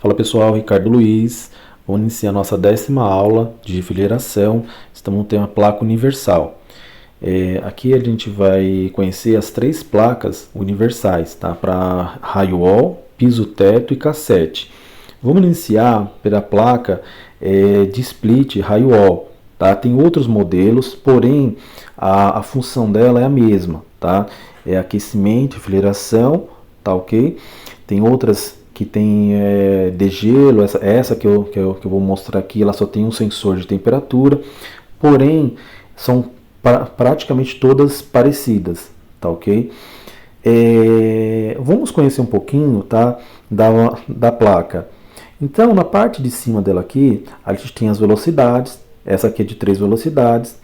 Fala pessoal, Ricardo Luiz. Vamos iniciar a nossa 10ª aula de enfileiração. Estamos no tema placa universal. Aqui a gente vai conhecer as 3 placas universais, tá? Para raio-wall, piso-teto e cassete. Vamos iniciar pela placa de split raio-wall. Tá? Tem outros modelos, porém a função dela é a mesma. Tá? É aquecimento, enfileiração, tá ok? Tem outras que tem degelo, essa que eu vou mostrar aqui, ela só tem um sensor de temperatura, porém são praticamente todas parecidas, tá ok? Vamos conhecer um pouquinho, tá, da placa. Então, na parte de cima dela aqui, a gente tem as velocidades, essa aqui é de 3 velocidades,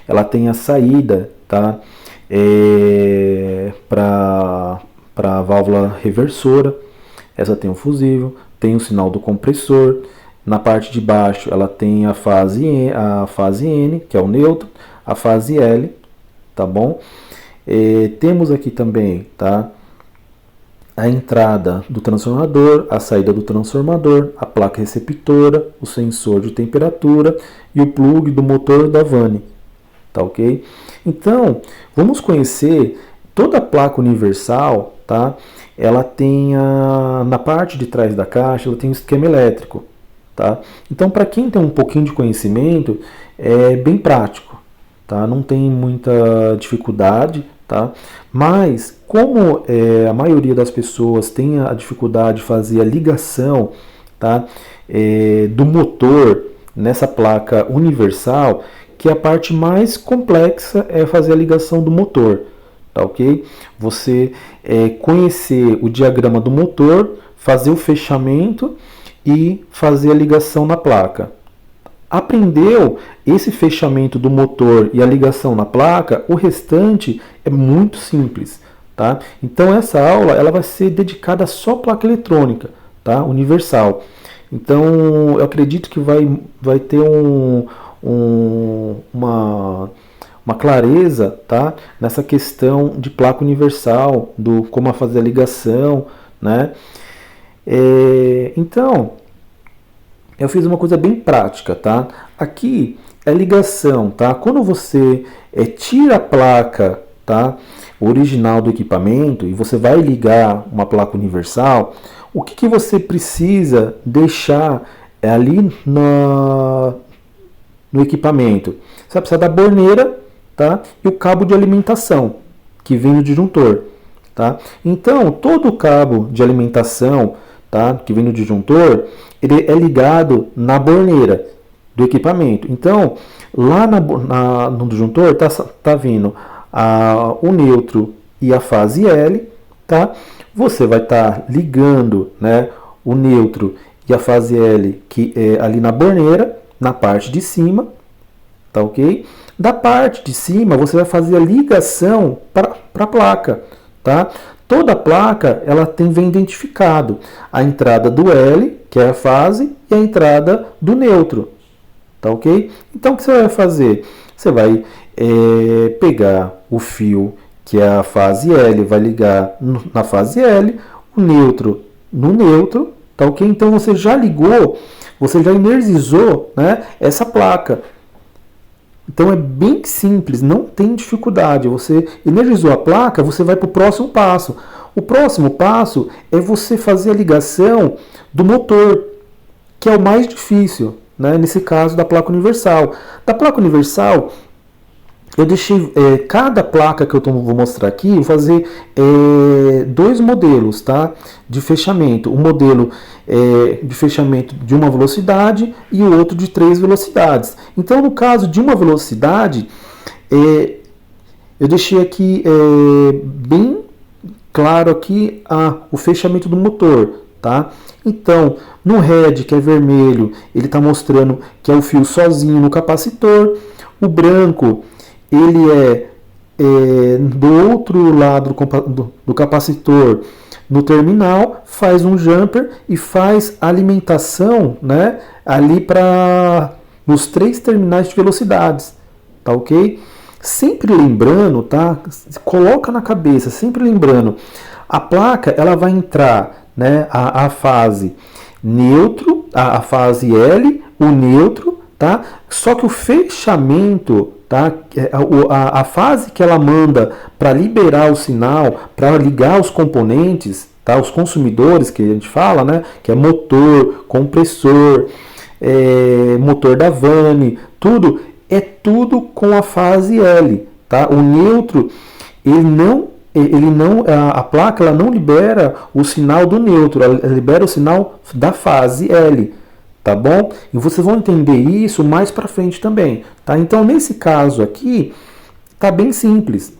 ela tem a saída, tá, para a válvula reversora. Essa tem um fusível, tem o sinal do compressor. Na parte de baixo ela tem a fase N, que é o neutro, a fase L, tá bom? Temos aqui também, tá, a entrada do transformador, a saída do transformador, a placa receptora, o sensor de temperatura e o plug do motor da Vani, tá ok? Então, vamos conhecer toda a placa universal, tá? Ela tem na parte de trás da caixa, ela tem um esquema elétrico, tá? Então, para quem tem um pouquinho de conhecimento, é bem prático, tá? Não tem muita dificuldade, tá? Mas, como a maioria das pessoas tem a dificuldade de fazer a ligação, tá, do motor nessa placa universal, que a parte mais complexa é fazer a ligação do motor. Tá, ok? Você conhecer o diagrama do motor, fazer o fechamento e fazer a ligação na placa. Aprendeu esse fechamento do motor e a ligação na placa, o restante é muito simples, tá? Então essa aula ela vai ser dedicada só à placa eletrônica, tá? Universal. Então eu acredito que vai ter uma clareza, tá, nessa questão de placa universal, do como fazer a ligação, né? Então, eu fiz uma coisa bem prática, tá? Aqui é ligação, tá? Quando você tira a placa, tá, original do equipamento e você vai ligar uma placa universal, o que você precisa deixar ali no equipamento? Você vai precisar da borneira, tá? E o cabo de alimentação que vem no disjuntor, tá? Então, todo o cabo de alimentação, tá, que vem no disjuntor, ele é ligado na borneira do equipamento. Então, lá no disjuntor tá vindo o neutro e a fase L, tá? Você vai estar ligando, né, o neutro e a fase L que é ali na borneira, na parte de cima, tá ok? Da parte de cima você vai fazer a ligação para a placa, tá? Toda placa ela vem identificado a entrada do L, que é a fase, e a entrada do neutro, tá ok? Então o que você vai fazer? Você vai pegar o fio que é a fase L, vai ligar na fase L, o neutro no neutro, tá ok? Então você já ligou, você já energizou, né, essa placa. Então é bem simples, não tem dificuldade. Você energizou a placa, você vai para o próximo passo. O próximo passo é você fazer a ligação do motor, que é o mais difícil, né? Nesse caso da placa universal. Da placa universal, eu deixei cada placa que eu vou mostrar aqui, vou fazer 2 modelos, tá, de fechamento. Um modelo de fechamento de uma velocidade e o outro de 3 velocidades. Então, no caso de uma velocidade, eu deixei aqui bem claro aqui o fechamento do motor, tá? Então, no red, que é vermelho, ele está mostrando que é o fio sozinho no capacitor. O branco ele do outro lado do capacitor, no terminal, faz um jumper e faz a alimentação, né, ali nos 3 terminais de velocidades, tá ok? Sempre lembrando, tá? Coloca na cabeça, sempre lembrando, a placa ela vai entrar, né, a fase neutro, a fase L, o neutro, tá? Só que o fechamento, tá? A fase que ela manda para liberar o sinal, para ligar os componentes, tá? Os consumidores que a gente fala, né? Que é motor, compressor, motor da van, tudo, é tudo com a fase L, tá? O neutro, a placa ela não libera o sinal do neutro, ela libera o sinal da fase L, tá bom? E vocês vão entender isso mais para frente também, tá? Então nesse caso aqui tá bem simples.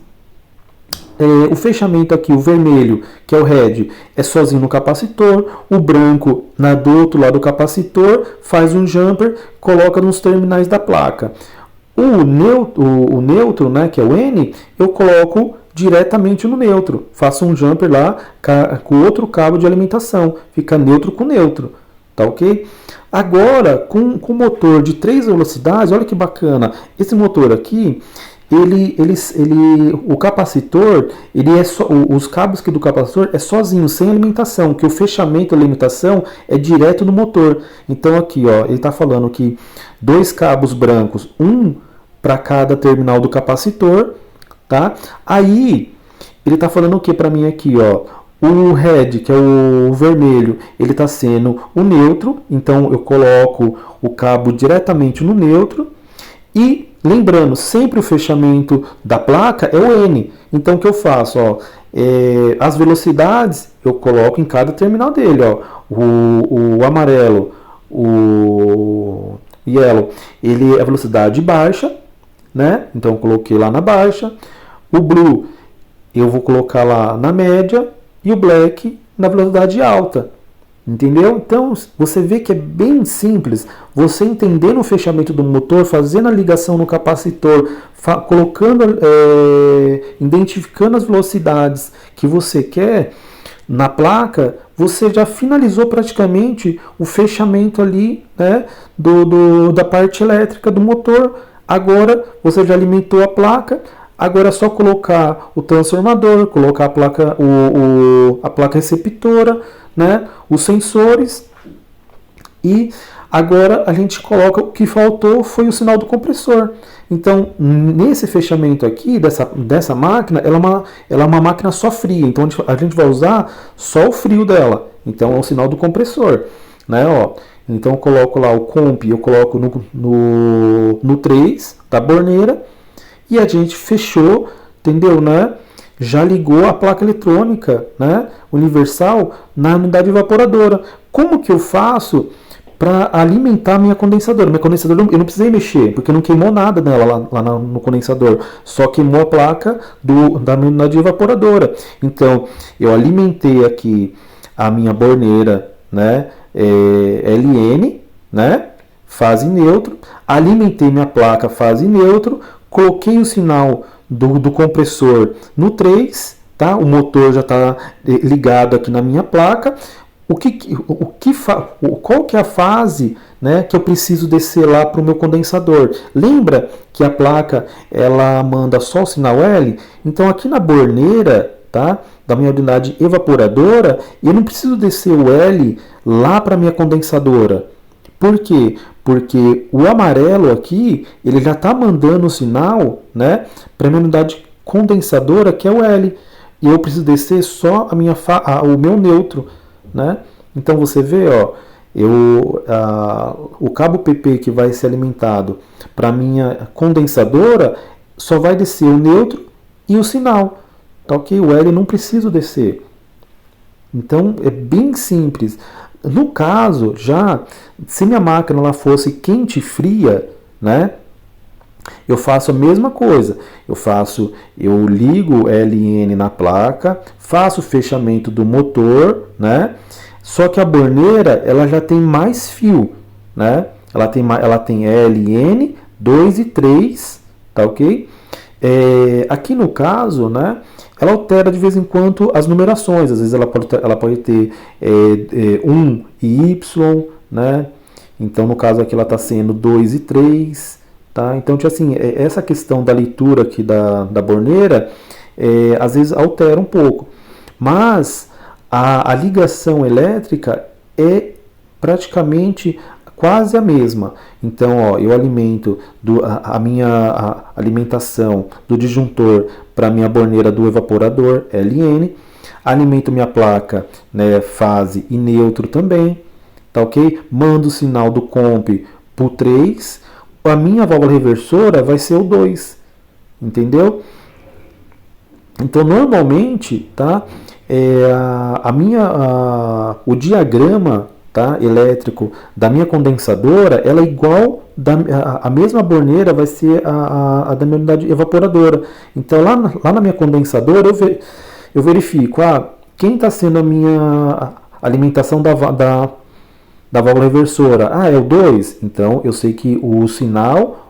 O fechamento aqui, o vermelho, que é o head, é sozinho no capacitor, o branco do outro lado do capacitor faz um jumper, coloca nos terminais da placa. O neutro, né, que é o N, eu coloco diretamente no neutro. Faço um jumper lá com outro cabo de alimentação. Fica neutro com neutro. Tá ok? Agora, com motor de 3 velocidades, olha que bacana. Esse motor aqui, o capacitor, os cabos aqui do capacitor é sozinho, sem alimentação, que o fechamento da alimentação é direto no motor. Então aqui, ó, ele está falando que 2 cabos brancos, um para cada terminal do capacitor, tá? Aí ele está falando o que para mim aqui, ó? O red, que é o vermelho, ele está sendo o neutro, então eu coloco o cabo diretamente no neutro. E lembrando, sempre o fechamento da placa é o N. Então o que eu faço? Ó, as velocidades eu coloco em cada terminal dele. Ó. O amarelo, o yellow, ele é a velocidade baixa, né? Então eu coloquei lá na baixa. O blue eu vou colocar lá na média e o black na velocidade alta. Entendeu? Então você vê que é bem simples. Você entendendo o fechamento do motor, fazendo a ligação no capacitor, identificando as velocidades que você quer na placa, você já finalizou praticamente o fechamento ali, né, da parte elétrica do motor. Agora você já alimentou a placa. Agora é só colocar o transformador, colocar a placa receptora, né, os sensores, e agora a gente coloca, o que faltou foi o sinal do compressor. Então, nesse fechamento aqui, dessa máquina, ela é uma máquina só fria, então a gente vai usar só o frio dela. Então é o sinal do compressor, né, ó. Então eu coloco lá o comp, eu coloco no 3 da borneira, e a gente fechou, entendeu, né? Já ligou a placa eletrônica, né, universal na unidade evaporadora. Como que eu faço para alimentar minha condensadora? Minha condensadora eu não precisei mexer, porque não queimou nada nela lá no condensador. Só queimou a placa da minha unidade evaporadora. Então, eu alimentei aqui a minha borneira, né, LN, né, fase neutro. Alimentei minha placa fase neutro. Coloquei o sinal do compressor no 3, tá? O motor já está ligado aqui na minha placa. Qual que é a fase, né, que eu preciso descer lá para o meu condensador? Lembra que a placa ela manda só o sinal L? Então aqui na borneira, tá, da minha unidade evaporadora, eu não preciso descer o L lá para a minha condensadora. Por quê? Porque o amarelo aqui, ele já está mandando o sinal, né, para a minha unidade condensadora, que é o L. E eu preciso descer só o meu neutro, né? Então você vê, ó, o cabo PP que vai ser alimentado para a minha condensadora só vai descer o neutro e o sinal. Tá ok? O L não preciso descer. Então é bem simples. No caso, já, se minha máquina ela fosse quente e fria, né, eu faço a mesma coisa. Eu ligo o LN na placa, faço o fechamento do motor, né, só que a borneira ela já tem mais fio, né, ela tem LN 2 e 3, tá ok? Aqui no caso, né, ela altera de vez em quando as numerações. Às vezes ela pode ter 1 e Y, né? Então no caso aqui ela está sendo 2 e 3, tá? Então assim, essa questão da leitura aqui da borneira às vezes altera um pouco, mas a ligação elétrica é praticamente quase a mesma. Então, ó, eu alimento a minha alimentação do disjuntor para a minha borneira do evaporador, LN. Alimento minha placa, né, fase e neutro também, tá ok? Mando o sinal do comp para o 3. A minha válvula reversora vai ser o 2, entendeu? Então, normalmente, tá, o diagrama, tá, elétrico da minha condensadora, ela é igual, a mesma borneira vai ser a da minha unidade evaporadora. Então, lá na minha condensadora, eu verifico, quem está sendo a minha alimentação da válvula reversora? É o 2. Então, eu sei que o sinal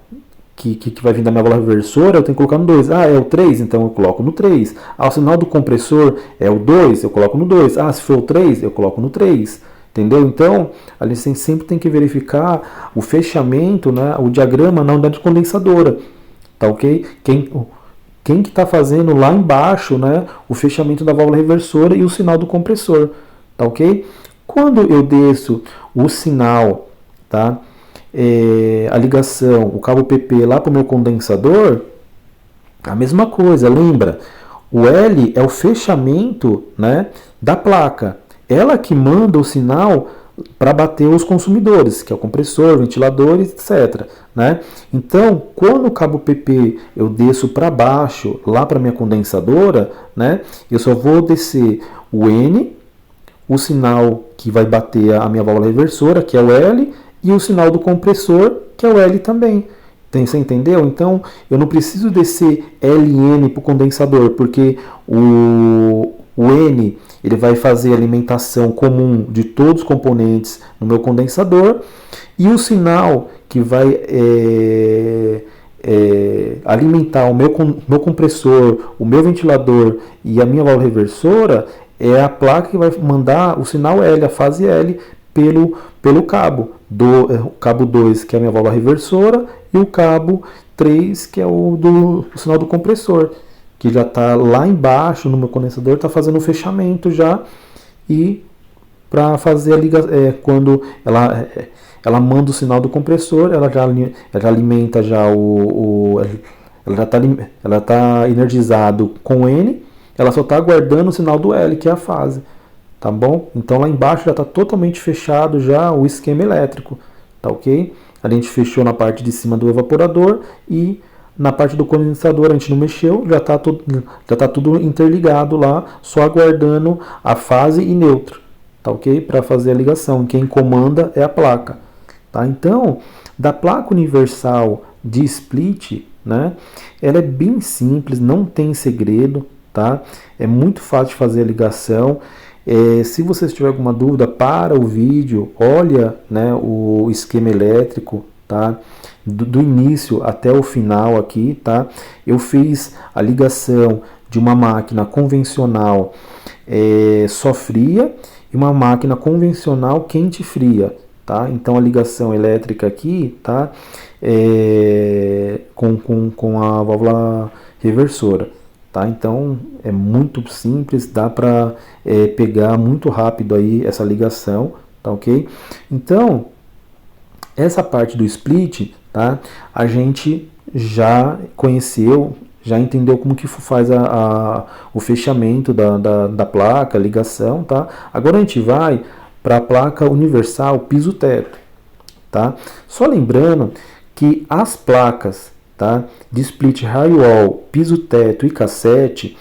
que vai vir da minha válvula reversora, eu tenho que colocar no 2. É o 3, então eu coloco no 3. O sinal do compressor é o 2, eu coloco no 2. Se for o 3, eu coloco no 3. Entendeu? Então, a gente sempre tem que verificar o fechamento, né, o diagrama na unidade condensadora. Tá ok? Quem que está fazendo lá embaixo, né, o fechamento da válvula reversora e o sinal do compressor. Tá ok? Quando eu desço o sinal, tá? A ligação, o cabo PP lá para o meu condensador, a mesma coisa, lembra? O L é o fechamento, né, da placa. Ela que manda o sinal para bater os consumidores, que é o compressor, ventilador, etc. Né? Então, quando o cabo PP eu desço para baixo, lá para minha condensadora, né, eu só vou descer o N, o sinal que vai bater a minha válvula reversora, que é o L, e o sinal do compressor, que é o L também. Você entendeu? Então, eu não preciso descer LN para o condensador, porque o N ele vai fazer a alimentação comum de todos os componentes no meu condensador, e o sinal que vai alimentar o meu compressor, o meu ventilador e a minha válvula reversora é a placa que vai mandar o sinal L, a fase L, pelo cabo. O cabo 2, que é a minha válvula reversora, e o cabo 3, que é o sinal do compressor, que já está lá embaixo no meu condensador, está fazendo o fechamento já, e para fazer a ligação, quando ela manda o sinal do compressor, ela já alimenta já ela está energizado com N, ela só está aguardando o sinal do L, que é a fase. Tá bom? Então lá embaixo já está totalmente fechado já o esquema elétrico, tá ok? A gente fechou na parte de cima do evaporador e na parte do condensador a gente não mexeu, já está tudo interligado lá, só aguardando a fase e neutro, tá ok? Para fazer a ligação, quem comanda é a placa, tá? Então, da placa universal de split, né? Ela é bem simples, não tem segredo, tá? É muito fácil de fazer a ligação. Se você tiver alguma dúvida, para o vídeo, olha, né, o esquema elétrico, tá? Do início até o final aqui, tá? Eu fiz a ligação de uma máquina convencional só fria e uma máquina convencional quente e fria, tá? Então a ligação elétrica aqui, tá? Com a válvula reversora. Tá? Então é muito simples, dá para pegar muito rápido aí essa ligação, tá ok? Então essa parte do split, tá? A gente já conheceu, já entendeu como que faz o fechamento da placa, a ligação, tá? Agora a gente vai para a placa universal piso-teto, tá? Só lembrando que as placas, tá, de split high-wall, piso-teto e cassete,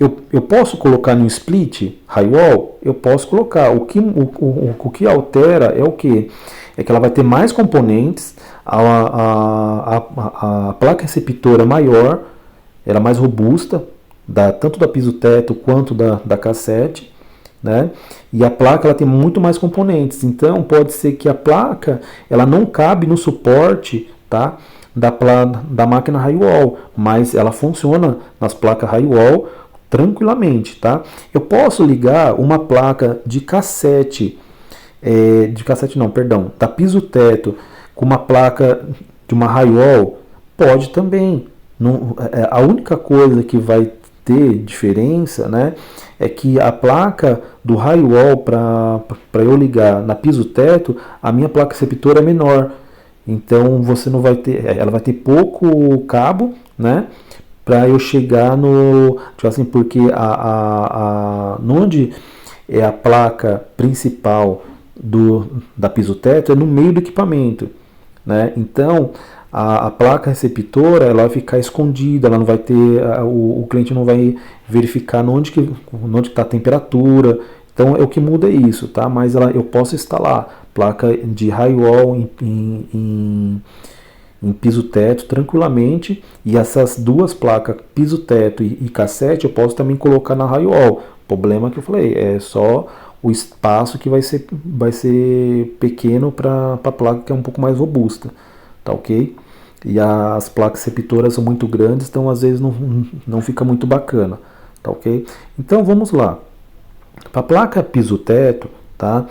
eu posso colocar no split high-wall? Eu posso colocar. O que altera é o que? É que ela vai ter mais componentes, a placa receptora é maior, ela é mais robusta, tanto da piso-teto quanto da cassete, né? E a placa ela tem muito mais componentes, então pode ser que a placa ela não cabe no suporte, tá, da máquina high-wall, mas ela funciona nas placas high-wall tranquilamente, tá? Eu posso ligar uma placa de cassete, da piso-teto com uma placa de uma high-wall? Pode também. Não, a única coisa que vai ter diferença, né, é que a placa do raio-wall para eu ligar na piso-teto, a minha placa receptora é menor. Então você não vai ter, ela vai ter pouco cabo, né, para eu chegar no, tipo assim, porque onde é a placa principal da piso-teto é no meio do equipamento, né? Então a placa receptora ela vai ficar escondida, ela não vai ter, o cliente não vai verificar onde está a temperatura. Então o que muda é isso, tá? Mas eu posso instalar placa de raio-wall em piso-teto tranquilamente, e essas duas placas, piso-teto e cassete, eu posso também colocar na raio-wall. O problema que eu falei é só o espaço que vai ser pequeno para a placa que é um pouco mais robusta, tá ok? E as placas receptoras são muito grandes, então às vezes não fica muito bacana, tá ok? Então vamos lá. Para a placa piso-teto, tá?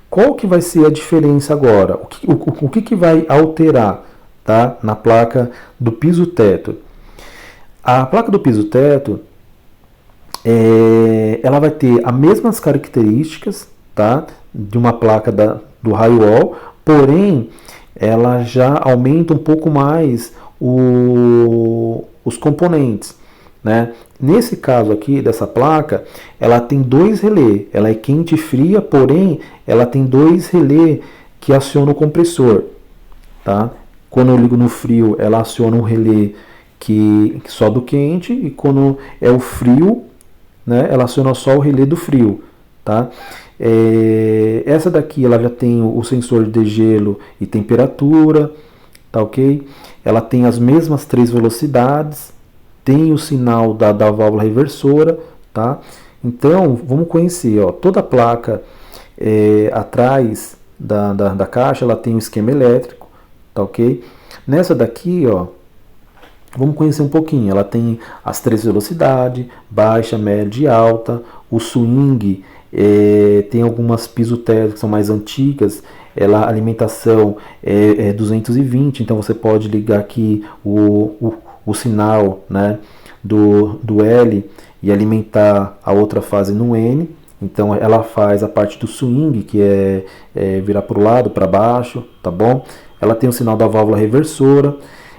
Qual que vai ser a diferença agora? O que vai alterar, tá, na placa do piso-teto? A placa do piso-teto ela vai ter as mesmas características, tá, de uma placa do raio-wall, porém ela já aumenta um pouco mais os componentes, né? Nesse caso aqui dessa placa, ela tem dois relés, ela é quente e fria, porém ela tem dois relés que acionam o compressor, tá? Quando eu ligo no frio, ela aciona um relé que só do quente, e quando é o frio, né, ela aciona só o relé do frio, tá? Essa daqui ela já tem o sensor de degelo e temperatura, tá ok? Ela tem as mesmas 3 velocidades, tem o sinal da válvula reversora, tá? Então vamos conhecer, ó, toda a placa atrás da caixa ela tem um esquema elétrico, tá ok? Nessa daqui, ó, vamos conhecer um pouquinho. Ela tem as 3 velocidades, baixa, média e alta. O swing, tem algumas piso-teto que são mais antigas. A alimentação é 220, então você pode ligar aqui o sinal, né, do L e alimentar a outra fase no N. Então ela faz a parte do swing, que é virar para o lado, para baixo, tá bom? Ela tem o sinal da válvula reversora.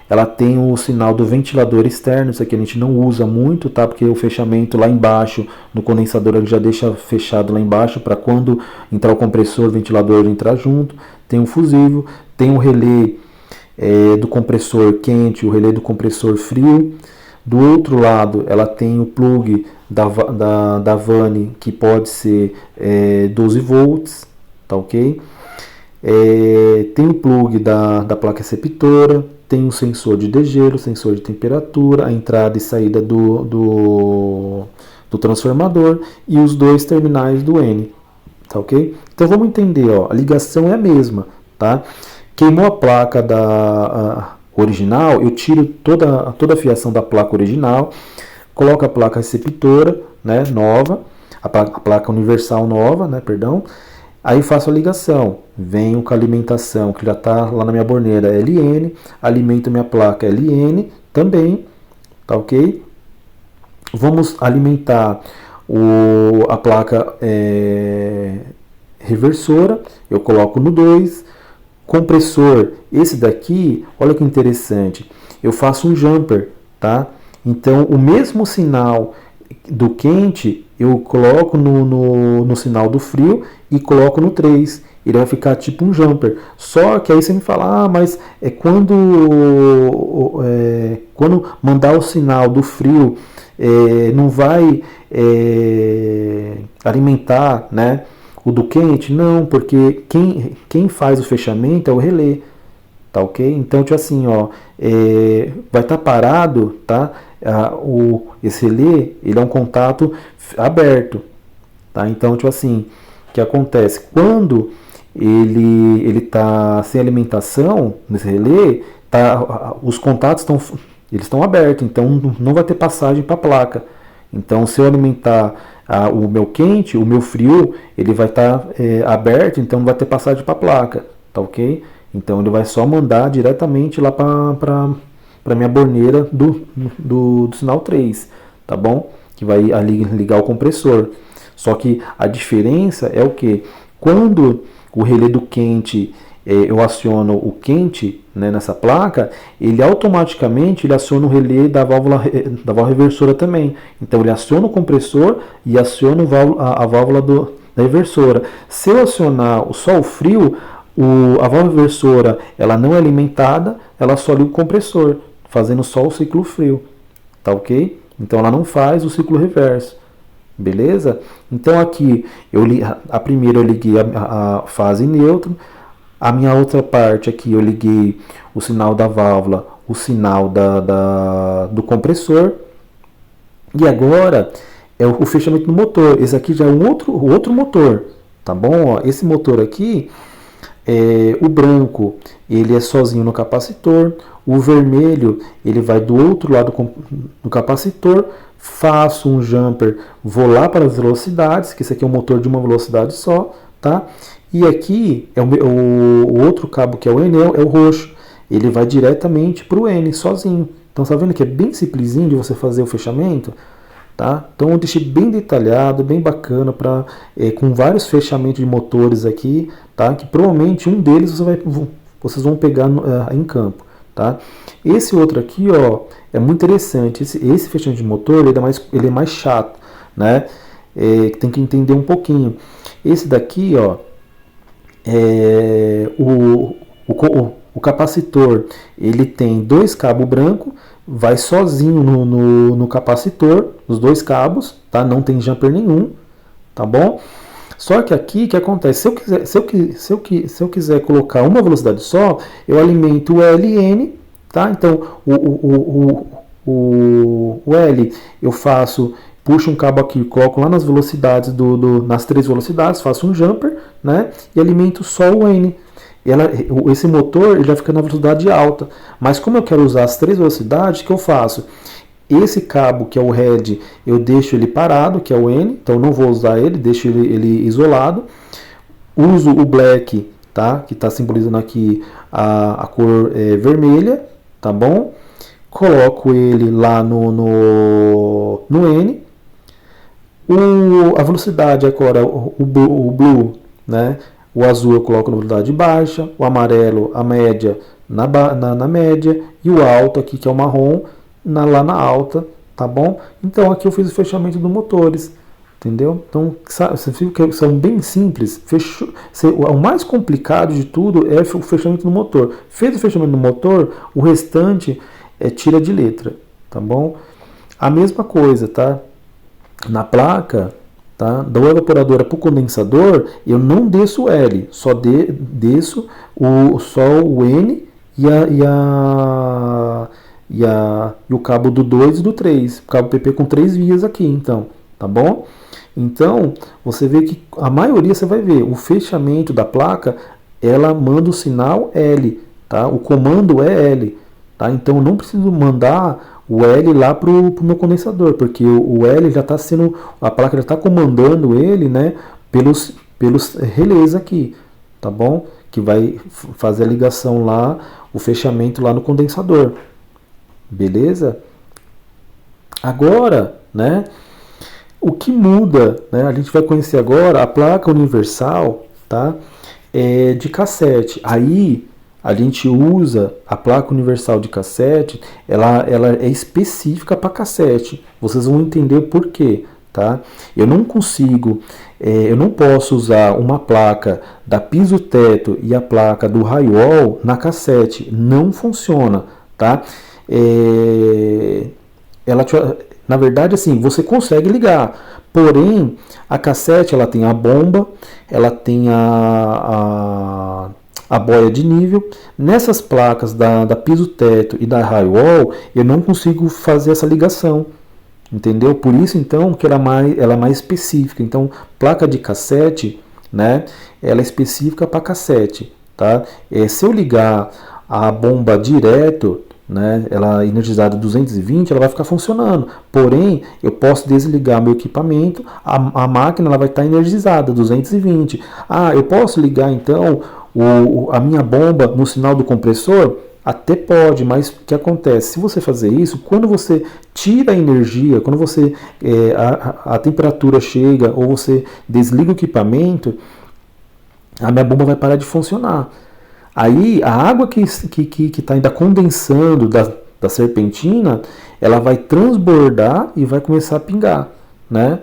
Ela tem o sinal do ventilador externo, isso aqui a gente não usa muito, tá? Porque o fechamento lá embaixo, no condensador, ele já deixa fechado lá embaixo, para quando entrar o compressor, o ventilador entrar junto. Tem um fusível, tem o relé do compressor quente, o relé do compressor frio. Do outro lado, ela tem o plug da Vani, que pode ser 12 volts, tá ok? Tem o plug da placa receptora, tem um sensor de degelo, sensor de temperatura, a entrada e saída do transformador e os dois terminais do N, tá ok? Então vamos entender, ó, a ligação é a mesma, tá? Queimou a placa original, eu tiro toda a fiação da placa original, coloco a placa receptora, né, nova, a placa universal nova, né, perdão. Aí faço a ligação, venho com a alimentação que já está lá na minha borneira LN, alimento minha placa LN também, tá ok? Vamos alimentar a placa reversora, eu coloco no 2, compressor, esse daqui, olha que interessante, eu faço um jumper, tá? Então o mesmo sinal do quente eu coloco no sinal do frio e coloco no 3. Ele vai ficar tipo um jumper. Só que aí você me fala, mas quando mandar o sinal do frio, não vai alimentar, né, o do quente? Não, porque quem faz o fechamento é o relé. Tá ok? Então, tipo assim, ó, vai estar parado, tá? Esse relé, ele é um contato aberto, tá? Então, tipo assim, o que acontece? Quando ele tá sem alimentação nesse relé, os contatos estão abertos, então não vai ter passagem para a placa. Então, se eu alimentar o meu quente, o meu frio, ele vai estar aberto, então não vai ter passagem para a placa, tá ok? Então ele vai só mandar diretamente lá para minha borneira do sinal 3, tá bom? Que vai ali ligar o compressor. Só que a diferença é o que? Quando o relé do quente, eu aciono o quente, né, nessa placa, ele automaticamente aciona o relé da válvula reversora também. Então ele aciona o compressor e aciona a válvula da reversora. Se eu acionar só o frio, a válvula reversora ela não é alimentada, ela só liga o compressor, fazendo só o ciclo frio. Tá ok? Então ela não faz o ciclo reverso. Beleza? Então aqui a primeira eu liguei a fase neutro, a minha outra parte aqui eu liguei o sinal da válvula, o sinal do compressor, e agora é o fechamento do motor. Esse aqui já é o outro motor, tá bom? Ó, esse motor aqui, o branco ele é sozinho no capacitor, o vermelho ele vai do outro lado do capacitor. Faço um jumper, vou lá para as velocidades, que esse aqui é um motor de uma velocidade só, tá? E aqui é o outro cabo que é o N, é o roxo. Ele vai diretamente para o N sozinho. Então tá vendo que é bem simplesinho de você fazer o fechamento, tá? Então eu deixei bem detalhado, bem bacana, com vários fechamentos de motores aqui, tá? Que provavelmente um deles vocês vão pegar em campo, tá? Esse outro aqui, ó, é muito interessante. Esse fechamento de motor ele é mais chato, né? Tem que entender um pouquinho. Esse daqui, ó, o capacitor, ele tem 2 cabos brancos, vai sozinho no capacitor, os 2 cabos, tá? Não tem jumper nenhum, tá bom? Só que aqui, o que acontece? Se eu quiser colocar uma velocidade só, eu alimento o LN, tá? Então, o L eu puxo um cabo aqui, coloco lá nas velocidades, nas 3 velocidades, faço um jumper, né? E alimento só o N. Esse motor ele já fica na velocidade alta. Mas como eu quero usar as 3 velocidades, o que eu faço? Esse cabo, que é o red, eu deixo ele parado, que é o N, então não vou usar ele, deixo ele isolado. Uso o black, tá? Que está simbolizando aqui a cor vermelha, tá bom? Coloco ele lá no N. A velocidade agora, o blue, né? O azul eu coloco na velocidade baixa, o amarelo, a média, na média, e o alto aqui, que é o marrom, lá na alta, tá bom? Então aqui eu fiz o fechamento dos motores, entendeu? Então você viu que são bem simples. O mais complicado de tudo é o fechamento do motor. Fez o fechamento do motor, o restante tira de letra, tá bom? A mesma coisa, tá? Na placa, tá? Da evaporadora para o condensador, eu não desço o L, só desço só o N e o cabo do 2 e do 3, o cabo PP com 3 vias aqui, então, tá bom? Então, você vê que a maioria, você vai ver, o fechamento da placa, ela manda o sinal L, tá? O comando é L, tá? Então, eu não preciso mandar o L lá para o meu condensador, porque o L já está a placa já está comandando ele, né, pelos relés aqui, tá bom? Que vai fazer a ligação lá, o fechamento lá no condensador. Beleza? Agora, né, o que muda, né, a gente vai conhecer agora a placa universal, tá, de cassete. Aí a gente usa a placa universal de cassete, ela é específica para cassete. Vocês vão entender por quê, tá? Eu não posso usar uma placa da piso teto e a placa do raio-wall na cassete. Não funciona, tá? Na verdade, assim, você consegue ligar, porém a cassete ela tem a bomba, ela tem a boia de nível. Nessas placas da piso teto e da raio-wall, eu não consigo fazer essa ligação, entendeu? Por isso então que ela é mais específica. Então, placa de cassete, né, ela é específica para cassete, tá? Se eu ligar a bomba direto, né, ela energizada 220, ela vai ficar funcionando. Porém, eu posso desligar meu equipamento, a máquina ela vai estar energizada 220. Eu posso ligar então A minha bomba no sinal do compressor, até pode, mas o que acontece? Se você fazer isso, quando você tira a energia, quando você a temperatura chega ou você desliga o equipamento, a minha bomba vai parar de funcionar. Aí a água que está ainda condensando da serpentina, ela vai transbordar e vai começar a pingar, né?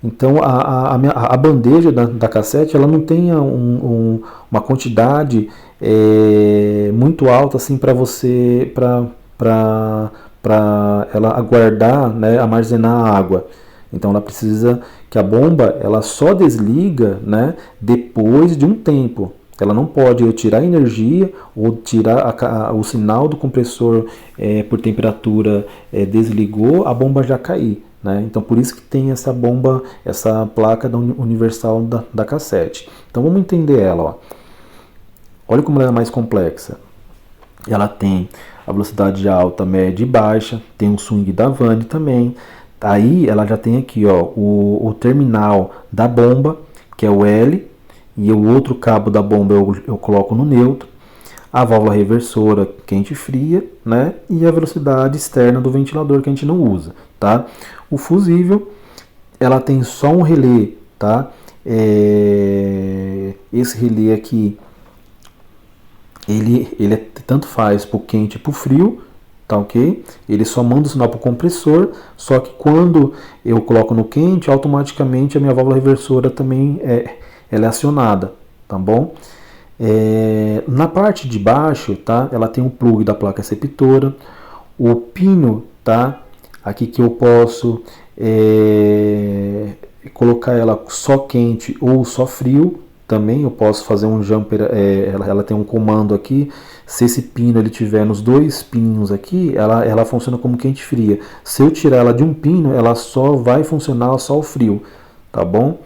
Então a bandeja da cassete ela não tem uma quantidade muito alta assim para você para ela aguardar, né, armazenar a água. Então ela precisa que a bomba ela só desliga, né, depois de um tempo. Ela não pode tirar energia ou tirar o sinal do compressor por temperatura desligou, a bomba já cair. Né? Então por isso que tem essa bomba, essa placa universal da cassete. Então vamos entender ela. Ó. Olha como ela é mais complexa. Ela tem a velocidade alta, média e baixa, tem o swing da Vanne também. Aí ela já tem aqui ó, o terminal da bomba, que é o L, e o outro cabo da bomba eu coloco no neutro, a válvula reversora quente e fria, né? E a velocidade externa do ventilador que a gente não usa, tá? O fusível, ela tem só um relé, tá? Esse relé aqui, ele tanto faz para o quente e para o frio, tá ok? Ele só manda o sinal para o compressor, só que quando eu coloco no quente, automaticamente a minha válvula reversora também ela é acionada, tá bom? Na parte de baixo, tá? Ela tem um plug da placa receptora, o pino, tá? Aqui que eu posso colocar ela só quente ou só frio, também eu posso fazer um jumper, ela tem um comando aqui, se esse pino ele tiver nos dois pininhos aqui, ela funciona como quente e fria. Se eu tirar ela de um pino, ela só vai funcionar só o frio, tá bom?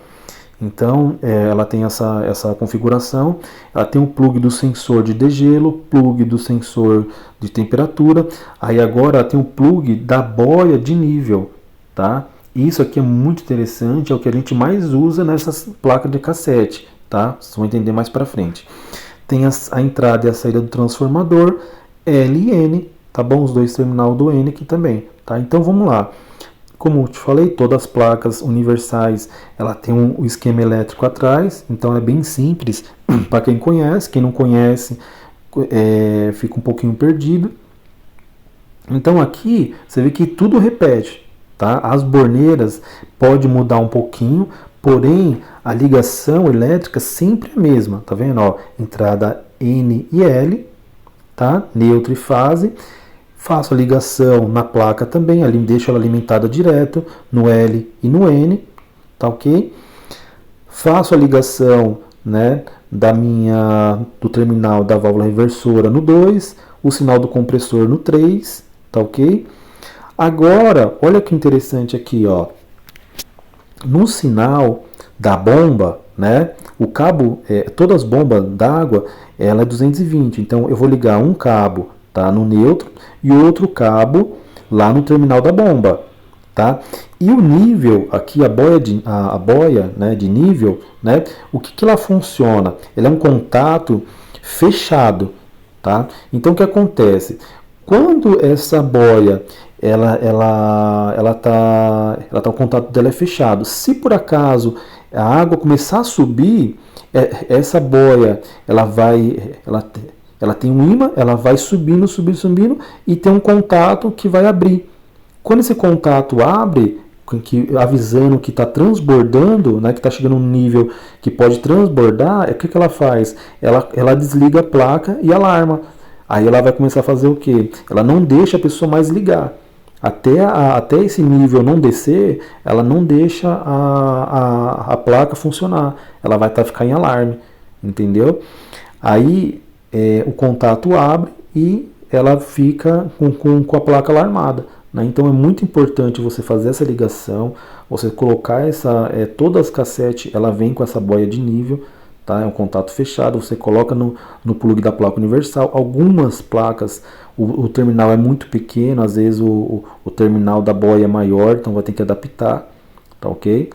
Então ela tem essa configuração, ela tem um plug do sensor de degelo, plug do sensor de temperatura, aí agora ela tem um plug da boia de nível, tá? Isso aqui é muito interessante, é o que a gente mais usa nessas placas de cassete, tá? Vocês vão entender mais para frente. Tem a entrada e a saída do transformador, L e N, tá bom? Os dois terminais do N aqui também, tá? Então vamos lá. Como eu te falei, todas as placas universais, ela tem um esquema elétrico atrás, então é bem simples para quem conhece. Quem não conhece fica um pouquinho perdido. Então aqui você vê que tudo repete, tá? As borneiras pode mudar um pouquinho, porém a ligação elétrica sempre é a mesma, tá vendo? Ó, entrada N e L, tá? Neutro e fase. Faço a ligação na placa também, ali deixo ela alimentada direto no L e no N, tá ok? Faço a ligação, né, do terminal da válvula reversora no 2, o sinal do compressor no 3, tá ok? Agora, olha que interessante aqui, ó. No sinal da bomba, né, o cabo, todas as bombas d'água, ela é 220, então eu vou ligar um cabo, tá, no neutro, e outro cabo lá no terminal da bomba, tá? E o nível aqui, a boia, né, de nível, né, o que ela funciona? Ela é um contato fechado, tá? Então o que acontece? Quando essa boia o contato dela é fechado. Se por acaso a água começar a subir, essa boia ela tem um ímã, ela vai subindo e tem um contato que vai abrir. Quando esse contato abre, avisando que está transbordando, né, que está chegando a um nível que pode transbordar, o que ela faz? Ela desliga a placa e alarma. Aí ela vai começar a fazer o quê? Ela não deixa a pessoa mais ligar. Até esse nível não descer, ela não deixa a placa funcionar. Ela vai ficar em alarme, entendeu? Aí o contato abre e ela fica com a placa alarmada, né? Então é muito importante você fazer essa ligação, você colocar todas as cassetes, ela vem com essa boia de nível, tá? É um contato fechado, você coloca no plug da placa universal. Algumas placas, o terminal é muito pequeno, às vezes o terminal da boia é maior, então vai ter que adaptar, tá ok?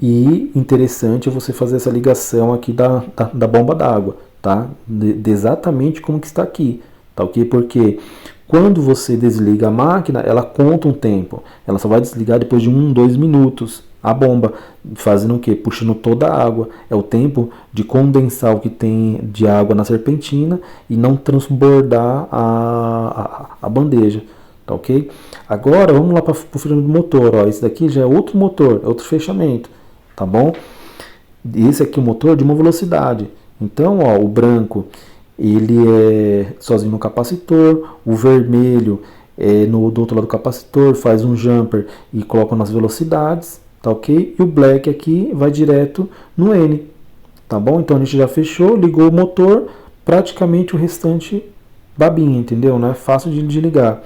E interessante é você fazer essa ligação aqui da bomba d'água, tá? De exatamente como que está aqui, tá ok? Porque quando você desliga a máquina, ela conta um tempo. Ela só vai desligar depois de 2 minutos a bomba, fazendo o quê? Puxando toda a água. É o tempo de condensar o que tem de água na serpentina e não transbordar a bandeja. Tá ok? Agora vamos lá para o fechamento do motor. Ó. Esse daqui já é outro motor, é outro fechamento. Tá bom? Esse aqui é o motor de uma velocidade. Então, ó, o branco ele é sozinho no capacitor, o vermelho é do outro lado do capacitor, faz um jumper e coloca nas velocidades, tá ok? E o black aqui vai direto no N, tá bom? Então a gente já fechou, ligou o motor, praticamente o restante babinha, entendeu? Não é fácil de ligar.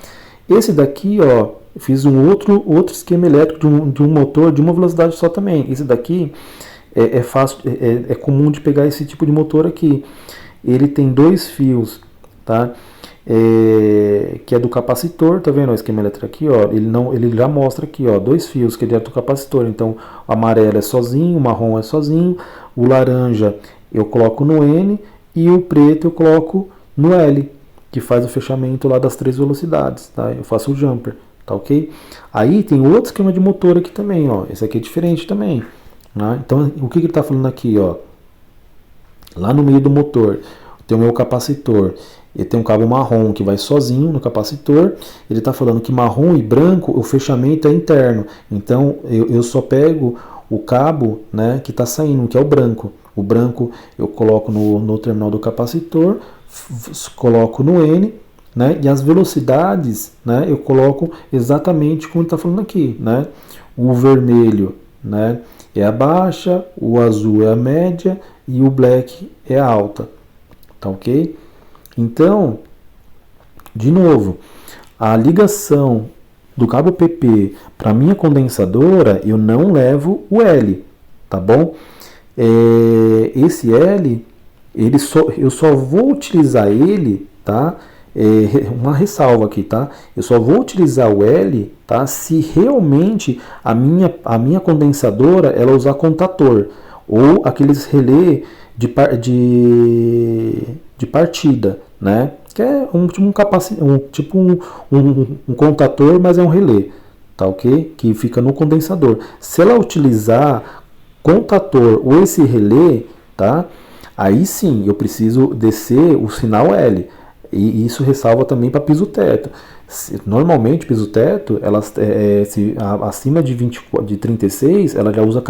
Esse daqui, ó, fiz um outro esquema elétrico de um motor de uma velocidade só também. Esse daqui é fácil, é comum de pegar esse tipo de motor aqui. Ele tem 2 fios, tá? Que é do capacitor, tá vendo o esquema elétrico aqui, ó? Ele já mostra aqui, ó, 2 fios que é direto do capacitor. Então, o amarelo é sozinho, o marrom é sozinho, o laranja eu coloco no N e o preto eu coloco no L, que faz o fechamento lá das 3 velocidades, tá? Eu faço o jumper, tá ok? Aí tem outro esquema de motor aqui também, ó. Esse aqui é diferente também, né? Então, o que ele está falando aqui, ó? Lá no meio do motor tem o meu capacitor. Ele tem um cabo marrom que vai sozinho no capacitor. Ele está falando que marrom e branco o fechamento é interno. Então eu só pego o cabo, né, que está saindo, que é o branco. O branco eu coloco no terminal do capacitor, coloco no N, né, e as velocidades, né, eu coloco exatamente como ele está falando aqui. Né? O vermelho, né, é a baixa, o azul é a média e o black é a alta, tá ok? Então, de novo, a ligação do cabo PP para minha condensadora, eu não levo o L, tá bom? Esse L, eu só vou utilizar ele, tá? Uma ressalva aqui, tá? Eu só vou utilizar o L, tá? Se realmente a minha condensadora ela usar contator ou aqueles relé de partida, né? Que é um contator, mas é um relé, tá ok? Que fica no condensador. Se ela utilizar contator ou esse relé, tá? Aí sim eu preciso descer o sinal L. E isso ressalva também para piso-teto. Normalmente, piso-teto, acima de 36, ela já usa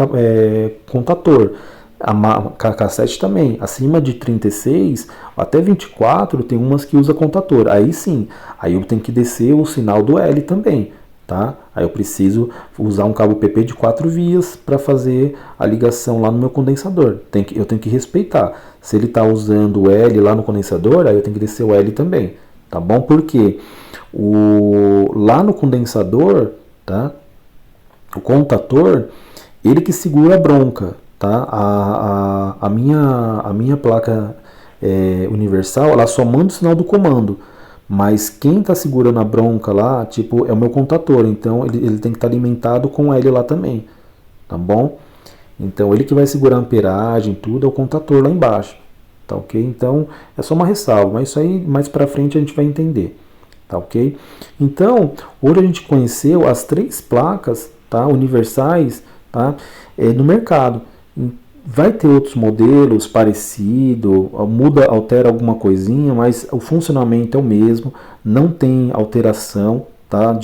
contator. A cassete também. Acima de 36 até 24, tem umas que usa contator. Aí sim, aí eu tenho que descer o sinal do L também. Tá? Aí eu preciso usar um cabo PP de 4 vias para fazer a ligação lá no meu condensador. Eu tenho que respeitar. Se ele está usando o L lá no condensador, aí eu tenho que descer o L também. Tá bom? Porque lá no condensador, tá? O contator, ele que segura a bronca. Tá? A minha placa universal, ela só manda o sinal do comando. Mas quem está segurando a bronca lá, tipo, é o meu contator. Então ele tem que estar alimentado com L lá também. Tá bom? Então ele que vai segurar a amperagem, tudo, é o contator lá embaixo. Tá ok? Então é só uma ressalva. Mas isso aí mais pra frente a gente vai entender. Tá ok? Então, hoje a gente conheceu as 3 placas, tá, universais, tá, no mercado. Vai ter outros modelos parecidos, altera alguma coisinha, mas o funcionamento é o mesmo, não tem alteração, tá,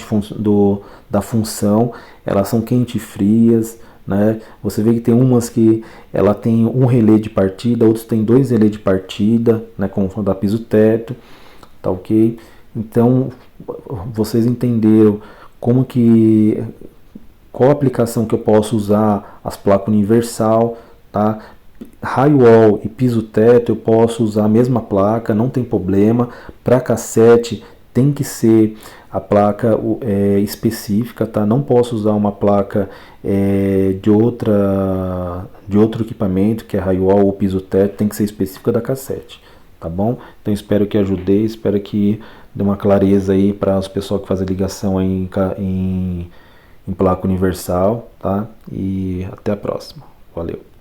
da função, elas são quente e frias, né? Você vê que tem umas que ela tem um relé de partida, outros tem 2 relés de partida, né, como da piso-teto, tá ok? Então vocês entenderam qual aplicação que eu posso usar as placas universal, tá? Raio-wall e piso-teto eu posso usar a mesma placa, não tem problema. Para cassete tem que ser a placa específica, tá? Não posso usar uma placa de outro equipamento, que é raio-wall ou piso-teto, tem que ser específica da cassete, tá bom? Então espero que ajudei, espero que dê uma clareza aí para os pessoal que fazem ligação aí em placa universal, tá? E até a próxima. Valeu!